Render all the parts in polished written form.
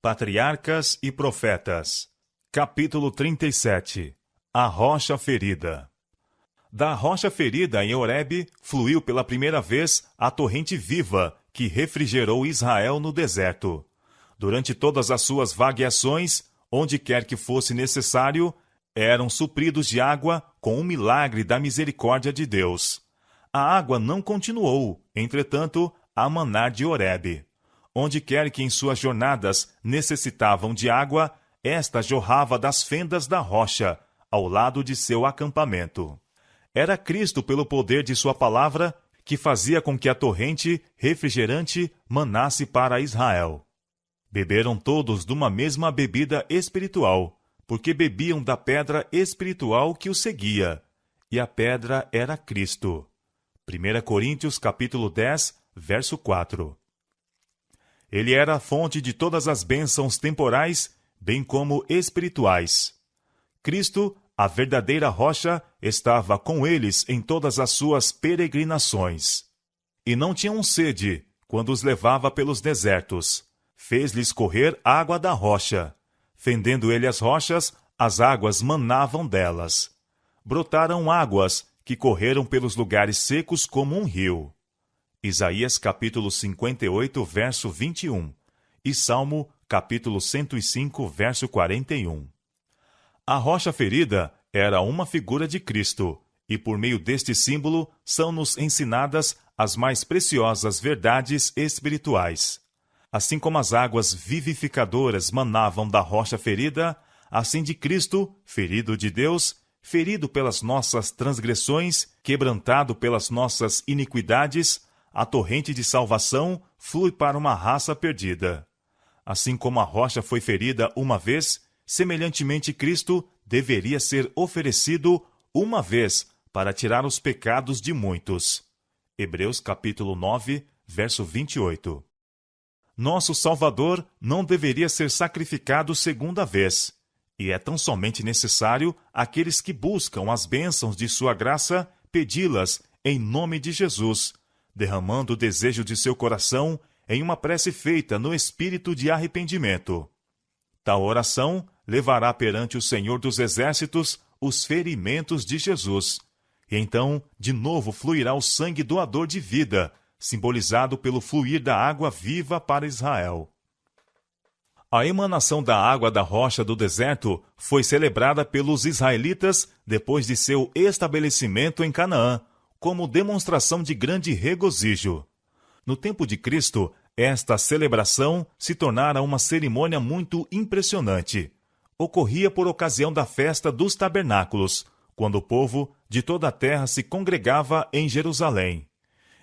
Patriarcas e Profetas. Capítulo 37. A rocha ferida. Da rocha ferida em Horebe fluiu pela primeira vez a torrente viva que refrigerou Israel no deserto. Durante todas as suas vagueações, onde quer que fosse necessário, eram supridos de água com um milagre da misericórdia de Deus. A água não continuou, entretanto, a manar de Horebe. Onde quer que em suas jornadas necessitavam de água, esta jorrava das fendas da rocha, ao lado de seu acampamento. Era Cristo, pelo poder de sua palavra, que fazia com que a torrente refrigerante manasse para Israel. Beberam todos de uma mesma bebida espiritual, porque bebiam da pedra espiritual que os seguia, e a pedra era Cristo. 1 Coríntios capítulo 10, verso 4. Ele era a fonte de todas as bênçãos temporais, bem como espirituais. Cristo, a verdadeira rocha, estava com eles em todas as suas peregrinações. E não tinham sede quando os levava pelos desertos. Fez-lhes correr água da rocha. Fendendo ele as rochas, as águas manavam delas. Brotaram águas que correram pelos lugares secos como um rio. Isaías capítulo 58, verso 21, e Salmo capítulo 105, verso 41. A rocha ferida era uma figura de Cristo, e por meio deste símbolo são-nos ensinadas as mais preciosas verdades espirituais. Assim como as águas vivificadoras manavam da rocha ferida, assim de Cristo, ferido de Deus, ferido pelas nossas transgressões, quebrantado pelas nossas iniquidades, a torrente de salvação flui para uma raça perdida. Assim como a rocha foi ferida uma vez, semelhantemente Cristo deveria ser oferecido uma vez para tirar os pecados de muitos. Hebreus capítulo 9, verso 28. Nosso Salvador não deveria ser sacrificado segunda vez, e é tão somente necessário àqueles que buscam as bênçãos de sua graça pedi-las em nome de Jesus, derramando o desejo de seu coração em uma prece feita no espírito de arrependimento. Tal oração levará perante o Senhor dos Exércitos os ferimentos de Jesus, e então de novo fluirá o sangue doador de vida, simbolizado pelo fluir da água viva para Israel. A emanação da água da rocha do deserto foi celebrada pelos israelitas depois de seu estabelecimento em Canaã, como demonstração de grande regozijo. No tempo de Cristo, esta celebração se tornara uma cerimônia muito impressionante. Ocorria por ocasião da festa dos tabernáculos, quando o povo de toda a terra se congregava em Jerusalém.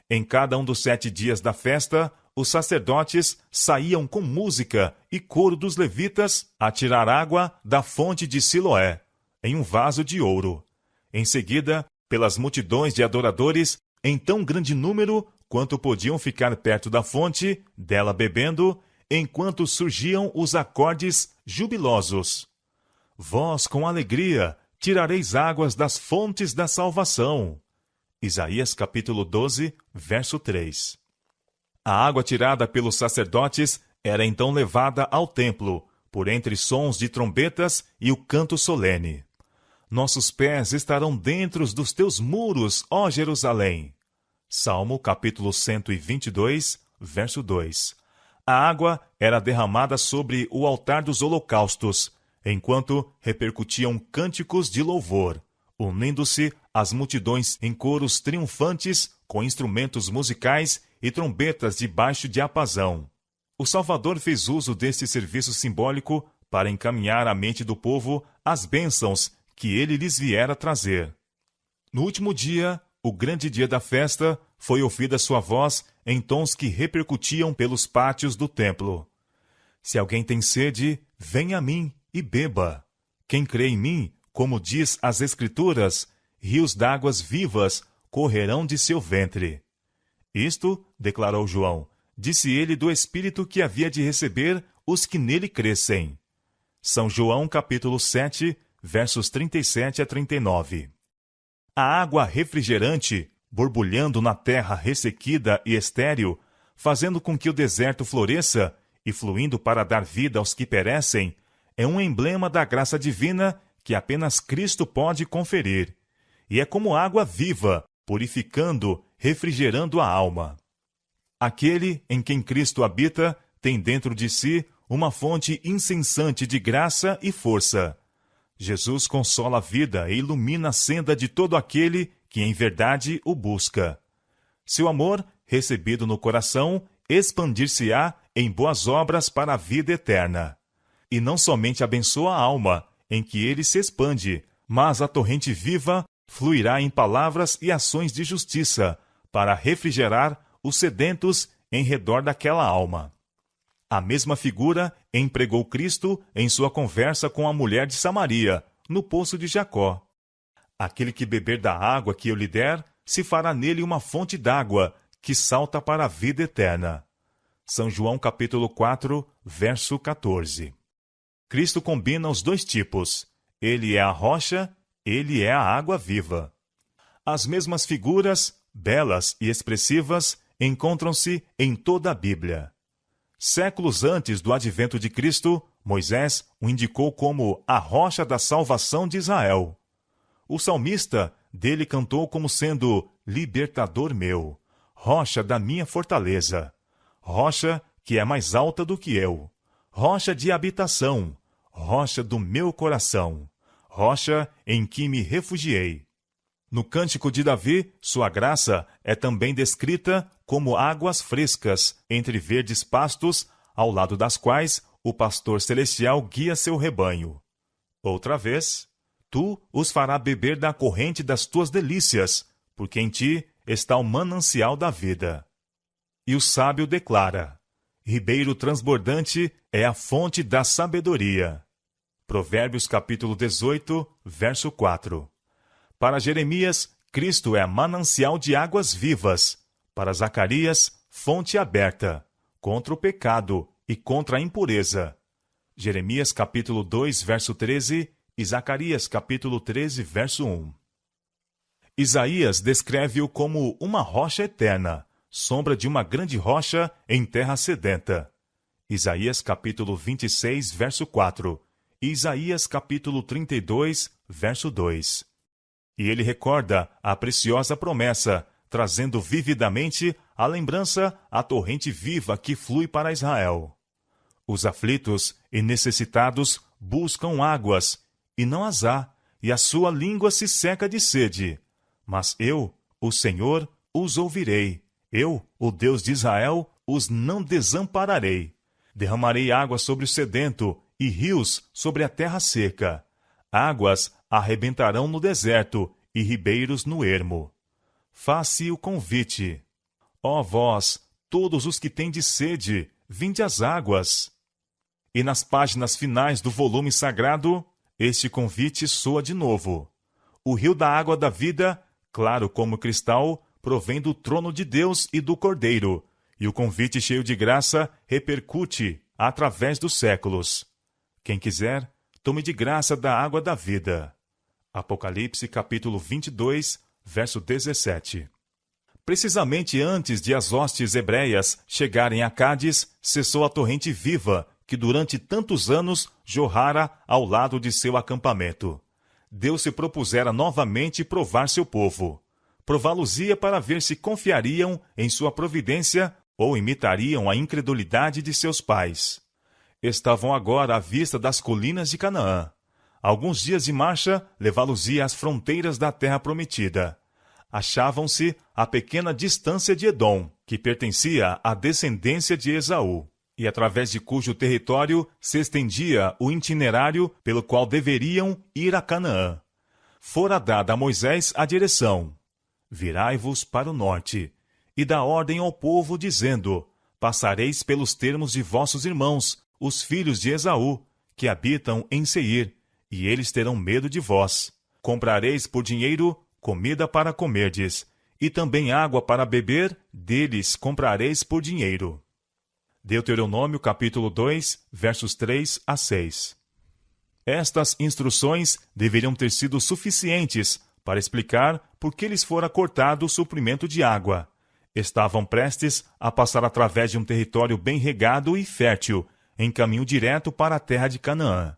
Em cada um dos 7 dias da festa, os sacerdotes saíam com música e coro dos levitas a tirar água da fonte de Siloé, em um vaso de ouro. Em seguida, pelas multidões de adoradores, em tão grande número quanto podiam ficar perto da fonte, dela bebendo, enquanto surgiam os acordes jubilosos. Vós, com alegria, tirareis águas das fontes da salvação. Isaías capítulo 12, verso 3. A água tirada pelos sacerdotes era então levada ao templo, por entre sons de trombetas e o canto solene. Nossos pés estarão dentro dos teus muros, ó Jerusalém. Salmo capítulo 122, verso 2. A água era derramada sobre o altar dos holocaustos, enquanto repercutiam cânticos de louvor, unindo-se as multidões em coros triunfantes com instrumentos musicais e trombetas de baixo diapasão. O Salvador fez uso deste serviço simbólico para encaminhar à mente do povo as bênçãos que ele lhes viera trazer. No último dia, o grande dia da festa, foi ouvida sua voz em tons que repercutiam pelos pátios do templo. Se alguém tem sede, venha a mim e beba. Quem crê em mim, como diz as Escrituras, rios d'águas vivas correrão de seu ventre. Isto, declarou João, disse ele do Espírito que havia de receber os que nele crescem. São João capítulo 7, versos 37 a 39. A água refrigerante, borbulhando na terra ressequida e estéril, fazendo com que o deserto floresça, e fluindo para dar vida aos que perecem, é um emblema da graça divina que apenas Cristo pode conferir. E é como água viva, purificando, refrigerando a alma. Aquele em quem Cristo habita tem dentro de si uma fonte incessante de graça e força. Jesus consola a vida e ilumina a senda de todo aquele que em verdade o busca. Seu amor, recebido no coração, expandir-se-á em boas obras para a vida eterna. E não somente abençoa a alma, em que ele se expande, mas a torrente viva fluirá em palavras e ações de justiça, para refrigerar os sedentos em redor daquela alma. A mesma figura empregou Cristo em sua conversa com a mulher de Samaria, no poço de Jacó. Aquele que beber da água que eu lhe der, se fará nele uma fonte d'água, que salta para a vida eterna. São João capítulo 4, verso 14. Cristo combina os dois tipos. Ele é a rocha, ele é a água viva. As mesmas figuras, belas e expressivas, encontram-se em toda a Bíblia. Séculos antes do advento de Cristo, Moisés o indicou como a rocha da salvação de Israel. O salmista dele cantou como sendo libertador meu, rocha da minha fortaleza, rocha que é mais alta do que eu, rocha de habitação, rocha do meu coração, rocha em que me refugiei. No Cântico de Davi, sua graça é também descrita como águas frescas entre verdes pastos, ao lado das quais o pastor celestial guia seu rebanho. Outra vez, tu os farás beber da corrente das tuas delícias, porque em ti está o manancial da vida. E o sábio declara: ribeiro transbordante é a fonte da sabedoria. Provérbios capítulo 18, verso 4. Para Jeremias, Cristo é manancial de águas vivas. Para Zacarias, fonte aberta, contra o pecado e contra a impureza. Jeremias capítulo 2, verso 13 e Zacarias capítulo 13, verso 1. Isaías descreve-o como uma rocha eterna, sombra de uma grande rocha em terra sedenta. Isaías capítulo 26, verso 4 e Isaías capítulo 32, verso 2. E ele recorda a preciosa promessa, trazendo vividamente à lembrança a torrente viva que flui para Israel. Os aflitos e necessitados buscam águas, e não as há, e a sua língua se seca de sede. Mas eu, o Senhor, os ouvirei. Eu, o Deus de Israel, os não desampararei. Derramarei água sobre o sedento e rios sobre a terra seca. Águas arrebentarão no deserto e ribeiros no ermo. Faz-se o convite. Ó vós, todos os que tendes sede, vinde às águas. E nas páginas finais do volume sagrado, este convite soa de novo. O rio da água da vida, claro como cristal, provém do trono de Deus e do Cordeiro, e o convite cheio de graça repercute através dos séculos. Quem quiser, tome de graça da água da vida. Apocalipse capítulo 22, verso 17. Precisamente antes de as hostes hebreias chegarem a Cádiz, cessou a torrente viva, que durante tantos anos jorrara ao lado de seu acampamento. Deus se propusera novamente provar seu povo. Prová-los-ia para ver se confiariam em sua providência ou imitariam a incredulidade de seus pais. Estavam agora à vista das colinas de Canaã. Alguns dias de marcha levá-los-ia às fronteiras da terra prometida. Achavam-se a pequena distância de Edom, que pertencia à descendência de Esaú, e através de cujo território se estendia o itinerário pelo qual deveriam ir a Canaã. Fora dada a Moisés a direção: virai-vos para o norte, e dá ordem ao povo, dizendo: passareis pelos termos de vossos irmãos, os filhos de Esaú, que habitam em Seir, e eles terão medo de vós. Comprareis por dinheiro comida para comerdes, e também água para beber, deles comprareis por dinheiro. Deuteronômio capítulo 2, versos 3 a 6. Estas instruções deveriam ter sido suficientes para explicar por que lhes fora cortado o suprimento de água. Estavam prestes a passar através de um território bem regado e fértil, em caminho direto para a terra de Canaã.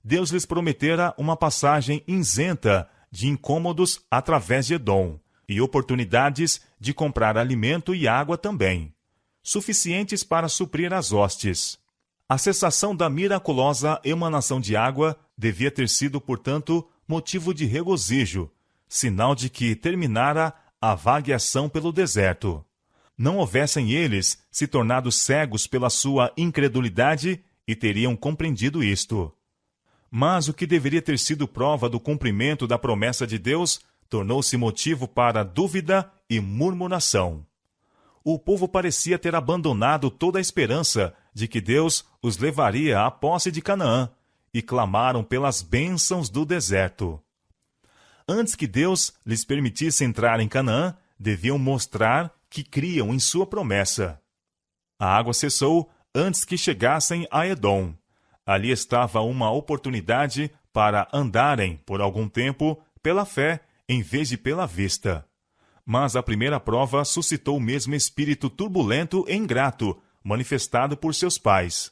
Deus lhes prometera uma passagem isenta de incômodos através de Edom, e oportunidades de comprar alimento e água também, suficientes para suprir as hostes. A cessação da miraculosa emanação de água devia ter sido, portanto, motivo de regozijo, sinal de que terminara a vagueação pelo deserto. Não houvessem eles se tornado cegos pela sua incredulidade e teriam compreendido isto. Mas o que deveria ter sido prova do cumprimento da promessa de Deus tornou-se motivo para dúvida e murmuração. O povo parecia ter abandonado toda a esperança de que Deus os levaria à posse de Canaã e clamaram pelas bênçãos do deserto. Antes que Deus lhes permitisse entrar em Canaã, deviam mostrar que criam em sua promessa. A água cessou antes que chegassem a Edom. Ali estava uma oportunidade para andarem, por algum tempo, pela fé em vez de pela vista. Mas a primeira prova suscitou o mesmo espírito turbulento e ingrato, manifestado por seus pais.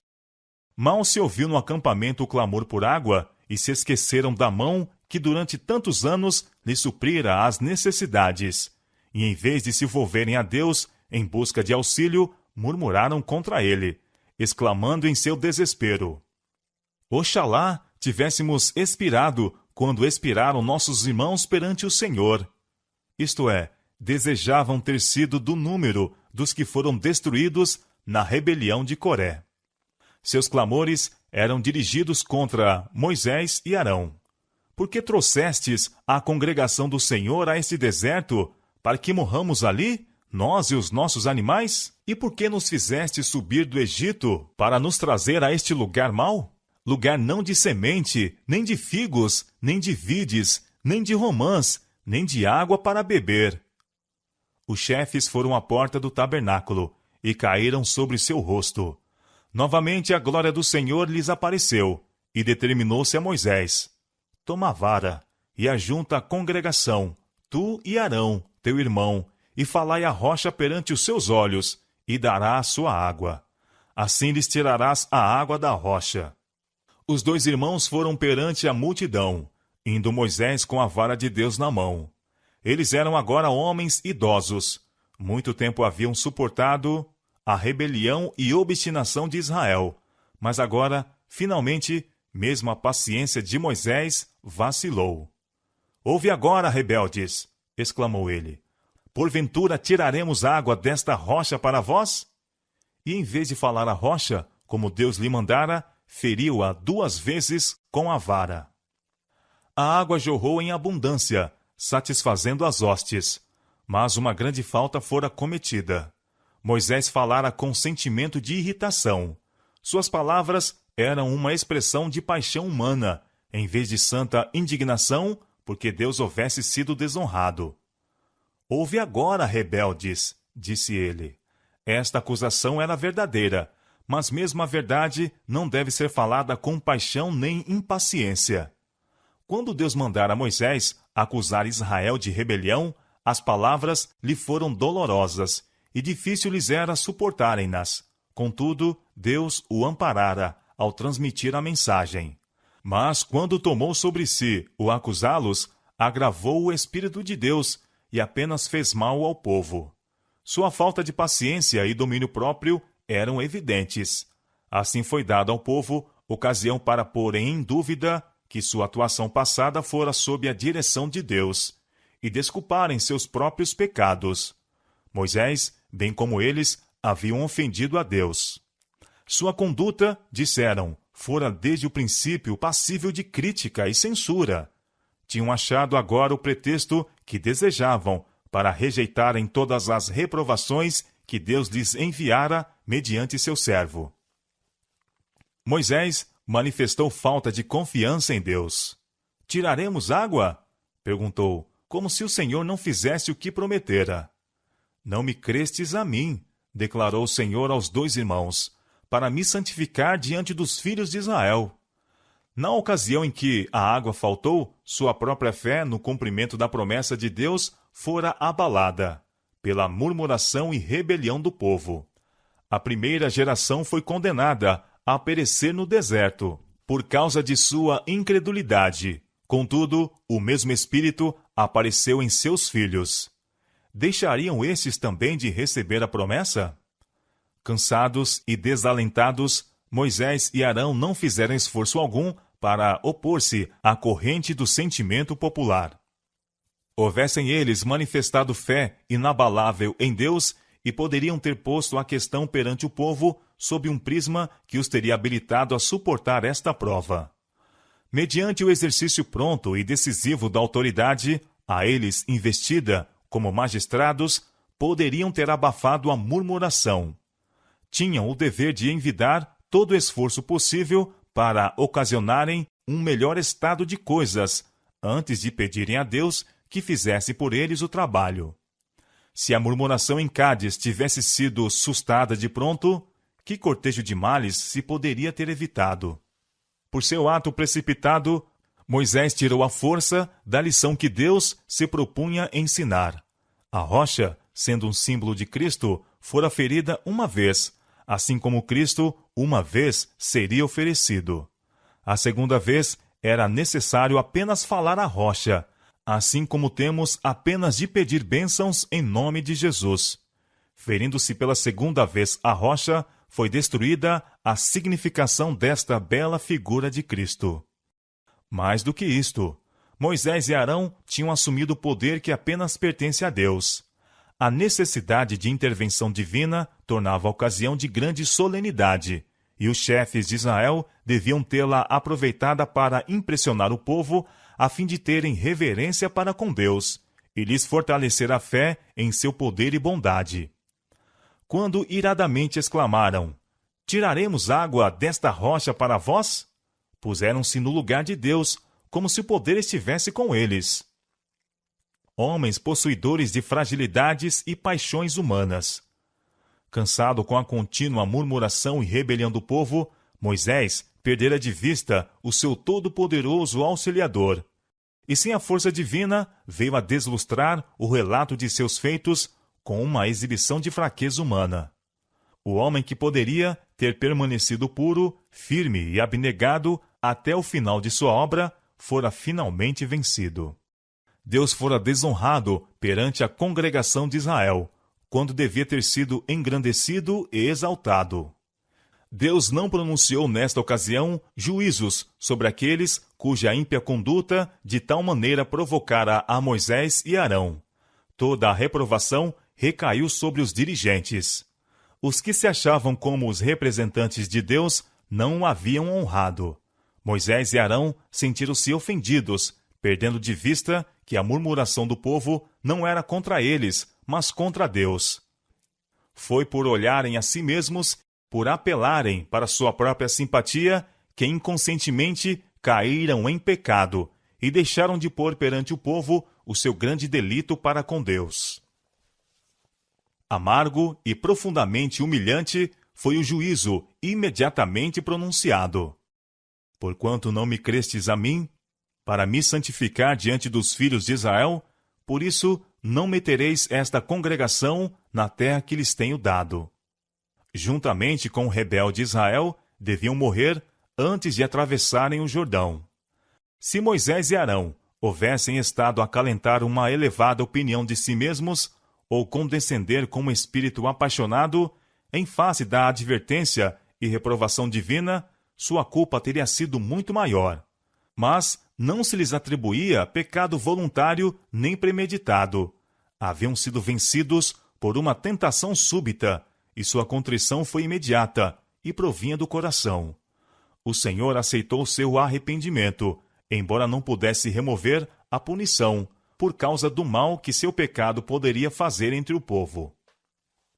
Mal se ouviu no acampamento o clamor por água, e se esqueceram da mão que durante tantos anos lhes suprira as necessidades. E em vez de se volverem a Deus em busca de auxílio, murmuraram contra ele, exclamando em seu desespero: Oxalá tivéssemos expirado quando expiraram nossos irmãos perante o Senhor. Isto é, desejavam ter sido do número dos que foram destruídos na rebelião de Coré. Seus clamores eram dirigidos contra Moisés e Arão. Por que trouxestes a congregação do Senhor a este deserto, para que morramos ali, nós e os nossos animais? E por que nos fizeste subir do Egito para nos trazer a este lugar mau? Lugar não de semente, nem de figos, nem de vides, nem de romãs, nem de água para beber. Os chefes foram à porta do tabernáculo e caíram sobre seu rosto. Novamente a glória do Senhor lhes apareceu, e determinou-se a Moisés: Toma a vara, e ajunta a congregação, tu e Arão, teu irmão, e falai à rocha perante os seus olhos, e dará a sua água. Assim lhes tirarás a água da rocha. Os dois irmãos foram perante a multidão, indo Moisés com a vara de Deus na mão. Eles eram agora homens idosos. Muito tempo haviam suportado a rebelião e obstinação de Israel, mas agora, finalmente, mesmo a paciência de Moisés vacilou. Ouve agora, rebeldes, exclamou ele. Porventura tiraremos água desta rocha para vós? E em vez de falar à rocha, como Deus lhe mandara, feriu-a 2 vezes com a vara. A água jorrou em abundância, satisfazendo as hostes, mas uma grande falta fora cometida. Moisés falara com sentimento de irritação. Suas palavras eram uma expressão de paixão humana, em vez de santa indignação, porque Deus houvesse sido desonrado. Ouve agora, rebeldes, disse ele. Esta acusação era verdadeira, mas mesmo a verdade não deve ser falada com paixão nem impaciência. Quando Deus mandara a Moisés acusar Israel de rebelião, as palavras lhe foram dolorosas, e difícil lhes era suportarem-nas. Contudo, Deus o amparara ao transmitir a mensagem. Mas quando tomou sobre si o acusá-los, agravou o Espírito de Deus e apenas fez mal ao povo. Sua falta de paciência e domínio próprio eram evidentes. Assim foi dada ao povo ocasião para pôr em dúvida que sua atuação passada fora sob a direção de Deus, e desculparem seus próprios pecados. Moisés, bem como eles, haviam ofendido a Deus. Sua conduta, disseram, fora desde o princípio passível de crítica e censura. Tinham achado agora o pretexto que desejavam para rejeitarem todas as reprovações que Deus lhes enviara mediante seu servo. Moisés manifestou falta de confiança em Deus. Tiraremos água? Perguntou, como se o Senhor não fizesse o que prometera. Não me crestes a mim, declarou o Senhor aos 2 irmãos, para me santificar diante dos filhos de Israel. Na ocasião em que a água faltou, sua própria fé no cumprimento da promessa de Deus fora abalada. pela murmuração e rebelião do povo. A primeira geração foi condenada a perecer no deserto, por causa de sua incredulidade. Contudo, o mesmo Espírito apareceu em seus filhos. Deixariam estes também de receber a promessa? Cansados e desalentados, Moisés e Arão não fizeram esforço algum para opor-se à corrente do sentimento popular. Houvessem eles manifestado fé inabalável em Deus e poderiam ter posto a questão perante o povo sob um prisma que os teria habilitado a suportar esta prova. Mediante o exercício pronto e decisivo da autoridade, a eles investida como magistrados, poderiam ter abafado a murmuração. Tinham o dever de envidar todo o esforço possível para ocasionarem um melhor estado de coisas, antes de pedirem a Deus que fizesse por eles o trabalho. Se a murmuração em Cádiz tivesse sido sustada de pronto, que cortejo de males se poderia ter evitado? Por seu ato precipitado, Moisés tirou a força da lição que Deus se propunha ensinar. A rocha, sendo um símbolo de Cristo, fora ferida uma vez, assim como Cristo uma vez seria oferecido. A segunda vez era necessário apenas falar à rocha, assim como temos apenas de pedir bênçãos em nome de Jesus. Ferindo-se pela segunda vez a rocha, foi destruída a significação desta bela figura de Cristo. Mais do que isto, Moisés e Arão tinham assumido o poder que apenas pertence a Deus. A necessidade de intervenção divina tornava a ocasião de grande solenidade, e os chefes de Israel deviam tê-la aproveitada para impressionar o povo, a fim de terem reverência para com Deus, e lhes fortalecer a fé em seu poder e bondade. Quando iradamente exclamaram: "Tiraremos água desta rocha para vós?", puseram-se no lugar de Deus, como se o poder estivesse com eles. Homens possuidores de fragilidades e paixões humanas. Cansado com a contínua murmuração e rebelião do povo, Moisés perdera de vista o seu todo-poderoso auxiliador. E sem a força divina, veio a deslustrar o relato de seus feitos com uma exibição de fraqueza humana. O homem que poderia ter permanecido puro, firme e abnegado até o final de sua obra, fora finalmente vencido. Deus fora desonrado perante a congregação de Israel, quando devia ter sido engrandecido e exaltado. Deus não pronunciou nesta ocasião juízos sobre aqueles cuja ímpia conduta de tal maneira provocara a Moisés e Arão. Toda a reprovação recaiu sobre os dirigentes. Os que se achavam como os representantes de Deus não o haviam honrado. Moisés e Arão sentiram-se ofendidos, perdendo de vista que a murmuração do povo não era contra eles, mas contra Deus. Foi por olharem a si mesmos, por apelarem para sua própria simpatia, que inconscientemente caíram em pecado e deixaram de pôr perante o povo o seu grande delito para com Deus. Amargo e profundamente humilhante foi o juízo imediatamente pronunciado. Porquanto não me crestes a mim, para me santificar diante dos filhos de Israel, por isso não metereis esta congregação na terra que lhes tenho dado. Juntamente com o rebelde Israel, deviam morrer antes de atravessarem o Jordão. Se Moisés e Arão houvessem estado a acalentar uma elevada opinião de si mesmos, ou condescender com um espírito apaixonado, em face da advertência e reprovação divina, sua culpa teria sido muito maior. Mas não se lhes atribuía pecado voluntário nem premeditado. Haviam sido vencidos por uma tentação súbita, e sua contrição foi imediata e provinha do coração. O Senhor aceitou seu arrependimento, embora não pudesse remover a punição, por causa do mal que seu pecado poderia fazer entre o povo.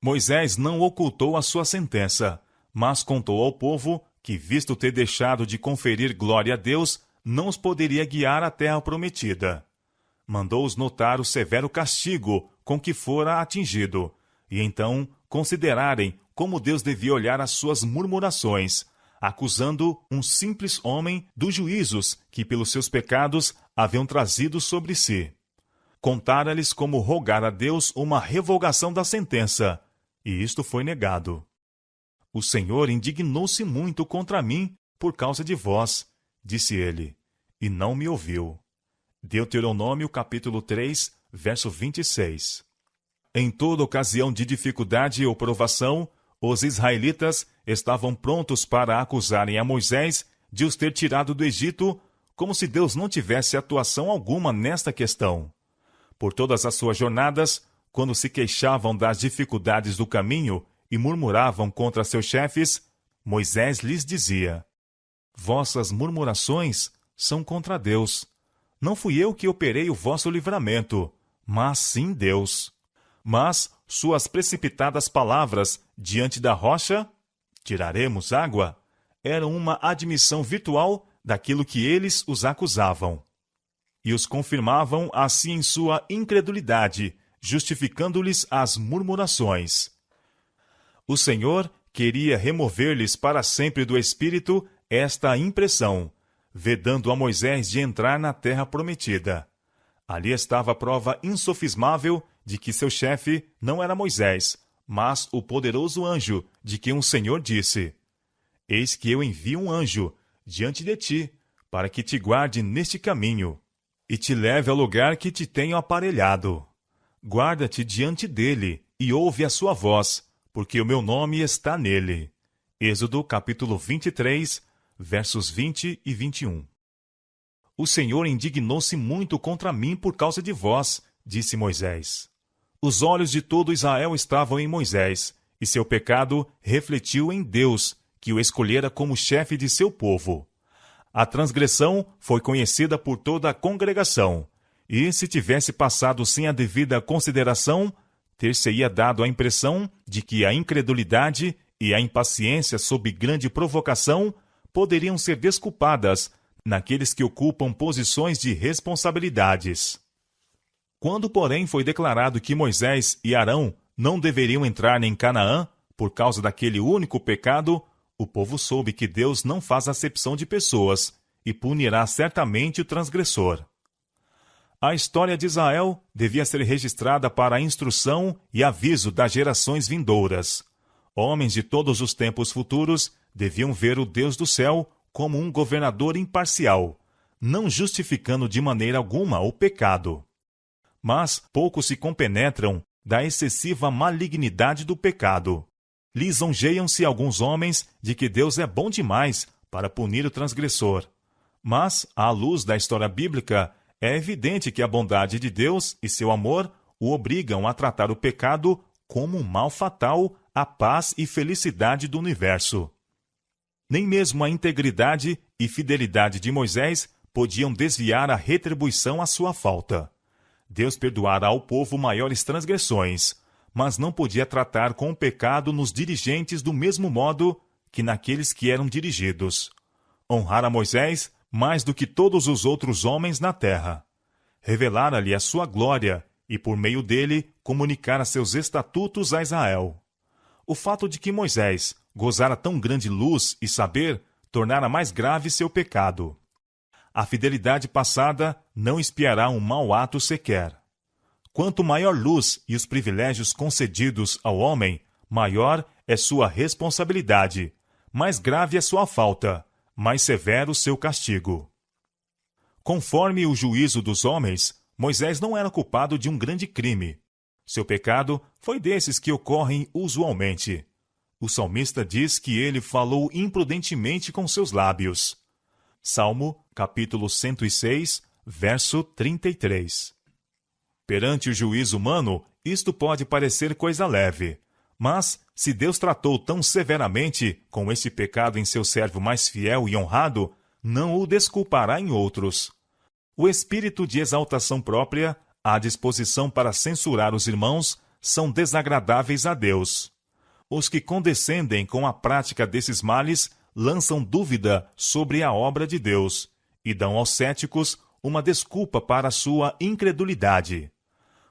Moisés não ocultou a sua sentença, mas contou ao povo que, visto ter deixado de conferir glória a Deus, não os poderia guiar à terra prometida. Mandou-os notar o severo castigo com que fora atingido, e então considerarem como Deus devia olhar as suas murmurações, acusando um simples homem dos juízos que pelos seus pecados haviam trazido sobre si. contara-lhes como rogar a Deus uma revogação da sentença, e isto foi negado. O Senhor indignou-se muito contra mim por causa de vós, disse ele, e não me ouviu. Deuteronômio capítulo 3, verso 26. Em toda ocasião de dificuldade ou provação, os israelitas estavam prontos para acusarem a Moisés de os ter tirado do Egito, como se Deus não tivesse atuação alguma nesta questão. Por todas as suas jornadas, quando se queixavam das dificuldades do caminho e murmuravam contra seus chefes, Moisés lhes dizia: vossas murmurações são contra Deus. Não fui eu que operei o vosso livramento, mas sim Deus. Mas suas precipitadas palavras diante da rocha, tiraremos água, eram uma admissão virtual daquilo que eles os acusavam. E os confirmavam assim em sua incredulidade, justificando-lhes as murmurações. O Senhor queria remover-lhes para sempre do espírito esta impressão, vedando a Moisés de entrar na terra prometida. Ali estava a prova insofismável de que seu chefe não era Moisés, mas o poderoso anjo de quem o Senhor disse: eis que eu envio um anjo diante de ti, para que te guarde neste caminho, e te leve ao lugar que te tenho aparelhado. Guarda-te diante dele, e ouve a sua voz, porque o meu nome está nele. Êxodo capítulo 23, versos 20 e 21. O Senhor indignou-se muito contra mim por causa de vós, disse Moisés. Os olhos de todo Israel estavam em Moisés, e seu pecado refletiu em Deus, que o escolhera como chefe de seu povo. A transgressão foi conhecida por toda a congregação, e se tivesse passado sem a devida consideração, ter-se-ia dado a impressão de que a incredulidade e a impaciência sob grande provocação poderiam ser desculpadas naqueles que ocupam posições de responsabilidades. Quando, porém, foi declarado que Moisés e Arão não deveriam entrar em Canaã por causa daquele único pecado, o povo soube que Deus não faz acepção de pessoas e punirá certamente o transgressor. A história de Israel devia ser registrada para a instrução e aviso das gerações vindouras. Homens de todos os tempos futuros deviam ver o Deus do céu como um governador imparcial, não justificando de maneira alguma o pecado. Mas poucos se compenetram da excessiva malignidade do pecado. Lisonjeiam-se alguns homens de que Deus é bom demais para punir o transgressor. Mas, à luz da história bíblica, é evidente que a bondade de Deus e seu amor o obrigam a tratar o pecado como um mal fatal à paz e felicidade do universo. Nem mesmo a integridade e fidelidade de Moisés podiam desviar a retribuição à sua falta. Deus perdoara ao povo maiores transgressões, mas não podia tratar com o pecado nos dirigentes do mesmo modo que naqueles que eram dirigidos. Honrara Moisés mais do que todos os outros homens na terra. Revelara-lhe a sua glória e, por meio dele, comunicara seus estatutos a Israel. O fato de que Moisés gozara tão grande luz e saber tornara mais grave seu pecado. A fidelidade passada não expiará um mau ato sequer. Quanto maior luz e os privilégios concedidos ao homem, maior é sua responsabilidade, mais grave é sua falta, mais severo seu castigo. Conforme o juízo dos homens, Moisés não era culpado de um grande crime. Seu pecado foi desses que ocorrem usualmente. O salmista diz que ele falou imprudentemente com seus lábios. Salmo, capítulo 106, verso 33. Perante o juízo humano, isto pode parecer coisa leve. Mas, se Deus tratou tão severamente com esse pecado em seu servo mais fiel e honrado, não o desculpará em outros. O espírito de exaltação própria, a disposição para censurar os irmãos, são desagradáveis a Deus. Os que condescendem com a prática desses males lançam dúvida sobre a obra de Deus e dão aos céticos uma desculpa para a sua incredulidade.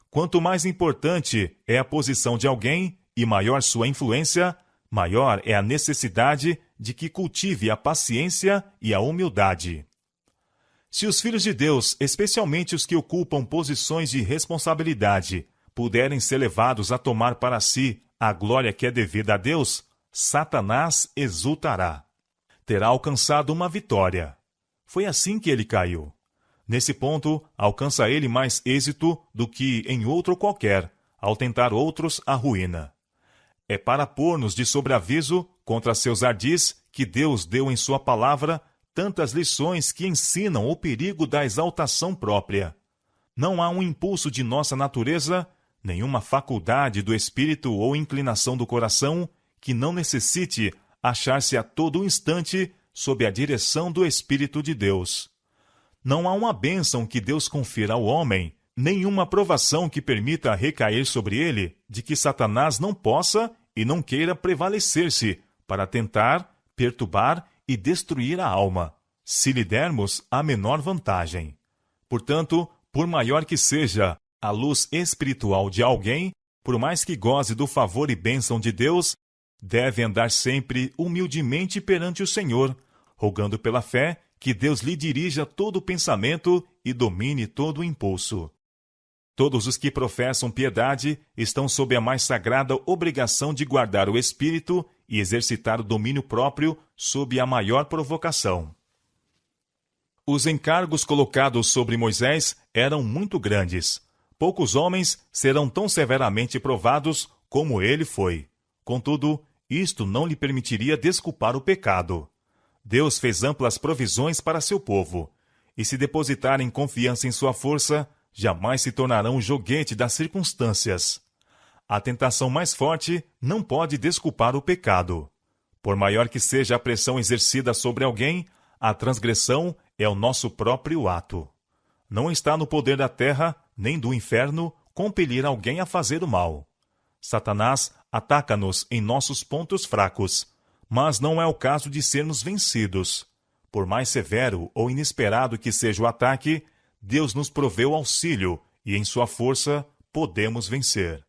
Quanto mais importante é a posição de alguém e maior sua influência, maior é a necessidade de que cultive a paciência e a humildade. Se os filhos de Deus, especialmente os que ocupam posições de responsabilidade, puderem ser levados a tomar para si a glória que é devida a Deus, Satanás exultará. Terá alcançado uma vitória. Foi assim que ele caiu. Nesse ponto, alcança ele mais êxito do que em outro qualquer, ao tentar outros a ruína. É para pôr-nos de sobreaviso contra seus ardis que Deus deu em sua palavra tantas lições que ensinam o perigo da exaltação própria. Não há um impulso de nossa natureza, nenhuma faculdade do espírito ou inclinação do coração que não necessite achar-se a todo instante sob a direção do Espírito de Deus. Não há uma bênção que Deus confira ao homem, nenhuma provação que permita recair sobre ele, de que Satanás não possa e não queira prevalecer-se para tentar, perturbar e destruir a alma, se lhe dermos a menor vantagem. Portanto, por maior que seja a luz espiritual de alguém, por mais que goze do favor e bênção de Deus, deve andar sempre humildemente perante o Senhor, rogando pela fé que Deus lhe dirija todo o pensamento e domine todo o impulso. Todos os que professam piedade estão sob a mais sagrada obrigação de guardar o espírito e exercitar o domínio próprio sob a maior provocação. Os encargos colocados sobre Moisés eram muito grandes. Poucos homens serão tão severamente provados como ele foi. Contudo, isto não lhe permitiria desculpar o pecado. Deus fez amplas provisões para seu povo, e se depositarem confiança em sua força, jamais se tornarão um joguete das circunstâncias. A tentação mais forte não pode desculpar o pecado. Por maior que seja a pressão exercida sobre alguém, a transgressão é o nosso próprio ato. Não está no poder da terra, nem do inferno, compelir alguém a fazer o mal. Satanás ataca-nos em nossos pontos fracos, mas não é o caso de sermos vencidos. Por mais severo ou inesperado que seja o ataque, Deus nos proveu auxílio e em sua força podemos vencer.